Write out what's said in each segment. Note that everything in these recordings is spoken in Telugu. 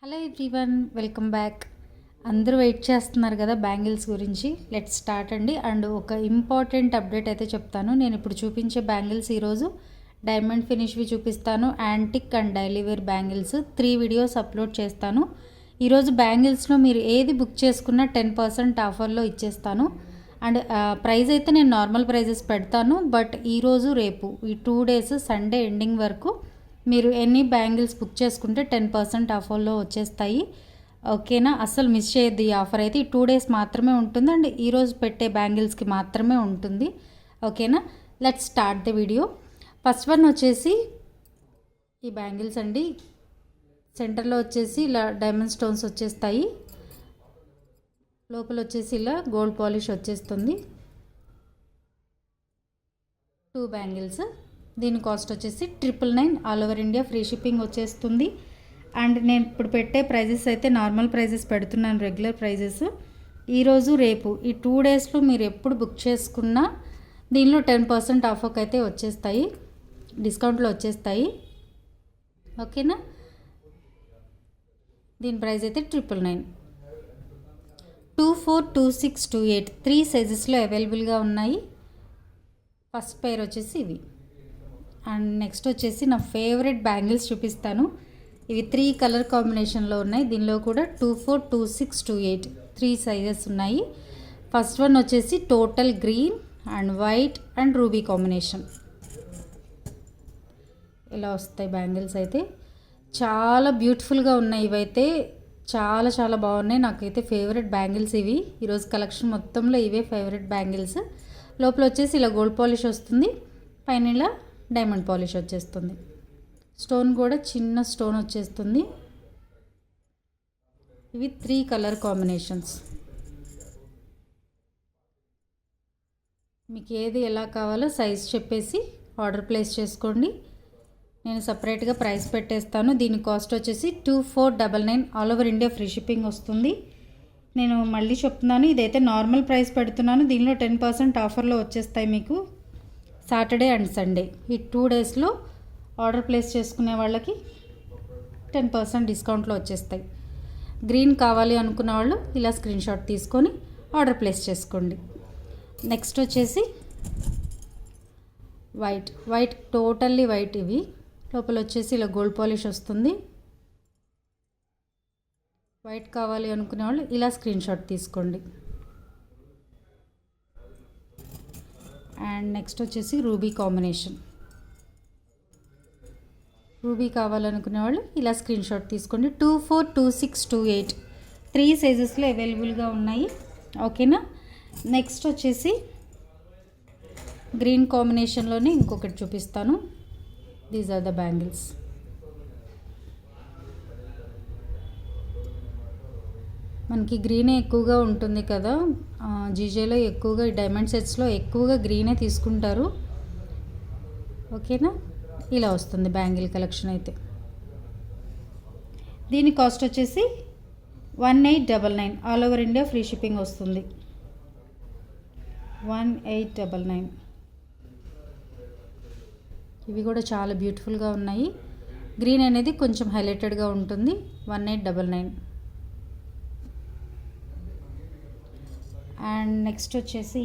Hello everyone, welcome back. అందరూ వెయిట్ చేస్తున్నారు కదా బ్యాంగిల్స్ గురించి. లెట్స్ స్టార్ట్ అండి. అండ్ ఒక ఇంపార్టెంట్ అప్డేట్ అయితే చెప్తాను. నేను ఇప్పుడు చూపించే బ్యాంగిల్స్ ఈరోజు డైమండ్ ఫినిష్వి చూపిస్తాను, antique and daily wear bangles 3 videos upload చేస్తాను. ఈరోజు బ్యాంగిల్స్లో మీరు ఏది బుక్ చేసుకున్నా 10% ఆఫర్లో ఇచ్చేస్తాను. అండ్ ప్రైస్ అయితే నేను నార్మల్ ప్రైజెస్ పెడతాను, బట్ ఈరోజు రేపు ఈ 2 డేస్ సండే ఎండింగ్ వరకు మీరు ఎన్ని బ్యాంగిల్స్ బుక్ చేసుకుంటే 10% ఆఫర్లో వచ్చేస్తాయి. ఓకేనా? అస్సలు మిస్ చేయొద్దు. ఈ ఆఫర్ అయితే ఈ 2 డేస్ మాత్రమే ఉంటుంది అండ్ ఈరోజు పెట్టే బ్యాంగిల్స్కి మాత్రమే ఉంటుంది. ఓకేనా? Let's start the video. First one వచ్చేసి ఈ బ్యాంగిల్స్ అండి. సెంటర్లో వచ్చేసి ఇలా డైమండ్ స్టోన్స్ వచ్చేస్తాయి, లోపల వచ్చేసి ఇలా గోల్డ్ పాలిష్ వచ్చేస్తుంది. 2 బ్యాంగిల్స్. దీని కాస్ట్ వచ్చేసి 999, all over India free shipping వచ్చేస్తుంది. అండ్ నేను ఇప్పుడు పెట్టే ప్రైజెస్ అయితే నార్మల్ ప్రైజెస్ పెడుతున్నాను, రెగ్యులర్ ప్రైజెస్. ఈరోజు రేపు ఈ 2 డేస్లో మీరు ఎప్పుడు బుక్ చేసుకున్నా దీనిలో 10% ఆఫర్కి అయితే వచ్చేస్తాయి, డిస్కౌంట్లో వచ్చేస్తాయి. ఓకేనా? దీని ప్రైస్ అయితే 999. 24, 26, 28 3 సైజెస్లో అవైలబుల్గా ఉన్నాయి. ఫస్ట్ పేర్ వచ్చేసి ఇవి. అండ్ నెక్స్ట్ వచ్చేసి నా ఫేవరెట్ బ్యాంగిల్స్ చూపిస్తాను. ఇవి 3 కలర్ కాంబినేషన్లో ఉన్నాయి. దీనిలో కూడా 24, 26, 28 3 సైజెస్ ఉన్నాయి. ఫస్ట్ వన్ వచ్చేసి total green and white and ruby combination. ఇలా వస్తాయి బ్యాంగిల్స్ అయితే. చాలా బ్యూటిఫుల్గా ఉన్నాయి. ఇవైతే చాలా చాలా బాగున్నాయి. నాకైతే ఫేవరెట్ బ్యాంగిల్స్ ఇవి. ఈరోజు కలెక్షన్ మొత్తంలో ఇవే ఫేవరెట్ బ్యాంగిల్స్. లోపల వచ్చేసి ఇలా గోల్డ్ పాలిష్ వస్తుంది, పైన ఇలా డైమండ్ పాలిష్ వచ్చేస్తుంది. స్టోన్ కూడా చిన్న స్టోన్ వచ్చేస్తుంది. ఇవి 3 కలర్ కాంబినేషన్స్. మీకు ఏది ఎలా కావాలో సైజ్ చెప్పేసి ఆర్డర్ ప్లేస్ చేసుకోండి. నేను సపరేట్గా ప్రైస్ పెట్టేస్తాను. దీని కాస్ట్ వచ్చేసి 2499, all over India free shipping వస్తుంది. నేను మళ్ళీ చెప్తున్నాను, ఇదైతే నార్మల్ ప్రైస్ పెడుతున్నాను. దీనిలో 10% ఆఫర్లో వచ్చేస్తాయి మీకు సాటర్డే అండ్ సండే. ఈ 2 డేస్లో ఆర్డర్ ప్లేస్ చేసుకునే వాళ్ళకి 10% డిస్కౌంట్లో వచ్చేస్తాయి. గ్రీన్ కావాలి అనుకున్న వాళ్ళు ఇలా స్క్రీన్ షాట్ తీసుకొని ఆర్డర్ ప్లేస్ చేసుకోండి. నెక్స్ట్ వచ్చేసి వైట్ టోటల్లీ వైట్. ఇవి లోపల వచ్చేసి ఇలా గోల్డ్ పాలిష్ వస్తుంది. వైట్ కావాలి అనుకునే వాళ్ళు ఇలా స్క్రీన్ షాట్ తీసుకోండి. అండ్ నెక్స్ట్ వచ్చేసి రూబీ కాంబినేషన్. రూబీ కావాలనుకునే వాళ్ళు ఇలా స్క్రీన్ షాట్ తీసుకోండి. 24, 26, 28 3 సైజెస్లో అవైలబుల్గా ఉన్నాయి. ఓకేనా? నెక్స్ట్ వచ్చేసి గ్రీన్ కాంబినేషన్లోనే ఇంకొకటి చూపిస్తాను. These are the bangles. మనకి గ్రీనే ఎక్కువగా ఉంటుంది కదా, జీజేలో ఎక్కువగా డైమండ్ సెట్స్లో ఎక్కువగా గ్రీనే తీసుకుంటారు. ఓకేనా? ఇలా వస్తుంది బ్యాంగిల్ కలెక్షన్ అయితే. దీని కాస్ట్ వచ్చేసి 1899, all over India free shipping వస్తుంది. 1899. ఇవి కూడా చాలా బ్యూటిఫుల్గా ఉన్నాయి. గ్రీన్ అనేది కొంచెం హైలైటెడ్గా ఉంటుంది. 1899. అండ్ నెక్స్ట్ వచ్చేసి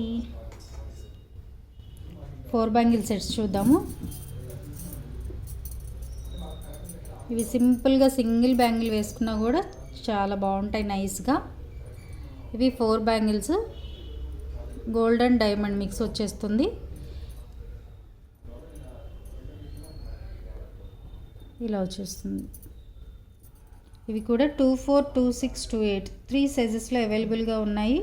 4 బ్యాంగిల్ సెట్స్ చూద్దాము. ఇవి సింపుల్గా సింగిల్ బ్యాంగిల్ వేసుకున్నా కూడా చాలా బాగుంటాయి, నైస్గా. ఇవి 4 bangles, gold and diamond mix వచ్చేస్తుంది. ఇలా వచ్చేస్తుంది. ఇవి కూడా 24, 26, 28 3 సైజెస్లో అవైలబుల్గా ఉన్నాయి.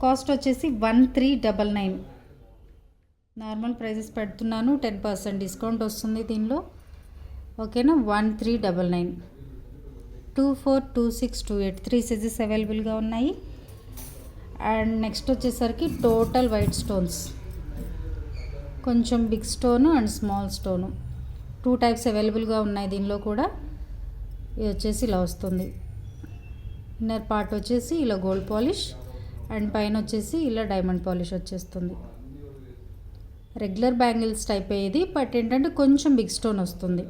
కాస్ట్ వచ్చేసి 1399. నార్మల్ ప్రైజెస్ పెడుతున్నాను, 10% డిస్కౌంట్ వస్తుంది దీనిలో. ఓకేనా? 1399. 24, 26, 28 3 సైజెస్ అవైలబుల్గా ఉన్నాయి. అండ్ నెక్స్ట్ వచ్చేసరికి టోటల్ వైట్ స్టోన్స్, కొంచెం big stone and small stone, 2 types అవైలబుల్గా ఉన్నాయి దీనిలో కూడా. ఇది వచ్చేసి ఇలా వస్తుంది. ఇన్నర్ పార్ట్ వచ్చేసి ఇలా గోల్డ్ పాలిష్ అండ్ పైన వచ్చేసి ఇలా డైమండ్ పాలిష్ వచ్చేస్తుంది. రెగ్యులర్ బ్యాంగిల్స్ టైప్ అయ్యేది, బట్ ఏంటంటే కొంచెం బిగ్ స్టోన్ వస్తుంది.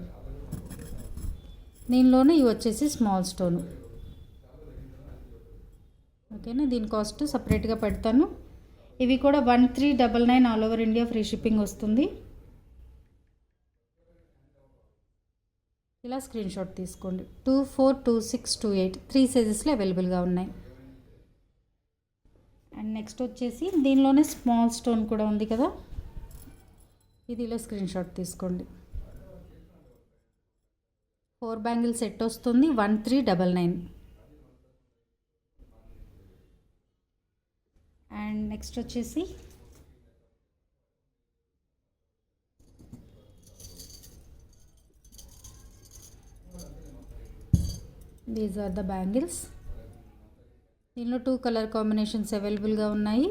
దీనిలోనే ఇవి వచ్చేసి స్మాల్ స్టోను. ఓకేనా, దీని కాస్ట్ సపరేట్గా పెడతాను. ఇవి కూడా 1399 all over India free shipping వస్తుంది. ఇలా స్క్రీన్ షాట్ తీసుకోండి. 24, 26, 28 3 సైజెస్లో అవైలబుల్గా ఉన్నాయి. అండ్ నెక్స్ట్ వచ్చేసి దీనిలోనే స్మాల్ స్టోన్ కూడా ఉంది కదా, ఇది ఇలా స్క్రీన్ షాట్ తీసుకోండి. 4 బ్యాంగిల్ సెట్ వస్తుంది 1399. అండ్ నెక్స్ట్ వచ్చేసి దీస్ ఆర్ ద బ్యాంగిల్స్. దీనిలో 2 కలర్ కాంబినేషన్స్ అవైలబుల్గా ఉన్నాయి.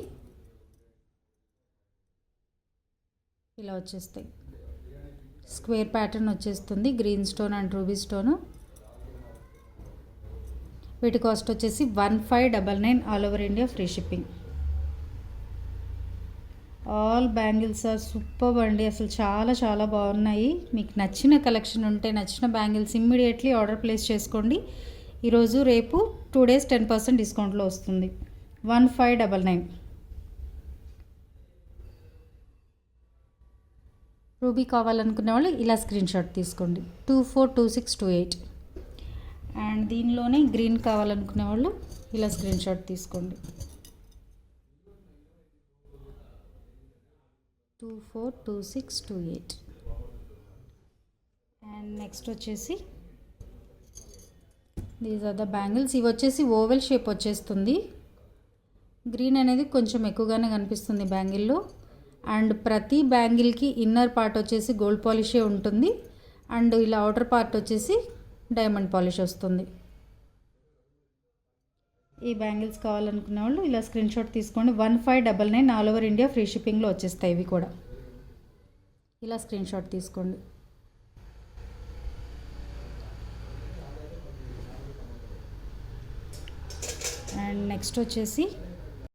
ఇలా వచ్చేస్తాయి. స్క్వేర్ ప్యాటర్న్ వచ్చేస్తుంది, green stone and ruby stone. వీటి కాస్ట్ వచ్చేసి 1599 all over India free shipping. All bangles are super అండి, అసలు చాలా చాలా బాగున్నాయి. మీకు నచ్చిన కలెక్షన్ ఉంటే, నచ్చిన బ్యాంగిల్స్ ఇమ్మీడియట్లీ ఆర్డర్ ప్లేస్ చేసుకోండి. ఈరోజు రేపు 2 days 10% డిస్కౌంట్లో వస్తుంది. 1599. రూబీ కావాలనుకునే వాళ్ళు ఇలా స్క్రీన్ షాట్ తీసుకోండి. 24, 26, 28. అండ్ దీనిలోనే గ్రీన్ కావాలనుకునే వాళ్ళు ఇలా స్క్రీన్ షాట్ తీసుకోండి. 24, 26, 28. అండ్ నెక్స్ట్ వచ్చేసి దీస్ ఆర్ ద బ్యాంగిల్స్. ఇవి వచ్చేసి ఓవెల్ షేప్ వచ్చేస్తుంది. గ్రీన్ అనేది కొంచెం ఎక్కువగానే కనిపిస్తుంది బ్యాంగిల్లో. అండ్ ప్రతి బ్యాంగిల్కి ఇన్నర్ పార్ట్ వచ్చేసి గోల్డ్ పాలిషే ఉంటుంది. అండ్ ఇలా అవుటర్ పార్ట్ వచ్చేసి డైమండ్ పాలిష్ వస్తుంది. ఈ బ్యాంగిల్స్ కావాలనుకునే వాళ్ళు ఇలా స్క్రీన్ షాట్ తీసుకోండి. 1599 ఆల్ ఓవర్ ఇండియా ఫ్రీ షిప్పింగ్లో వచ్చేస్తాయి. ఇవి కూడా ఇలా స్క్రీన్ షాట్ తీసుకోండి. అండ్ నెక్స్ట్ వచ్చేసి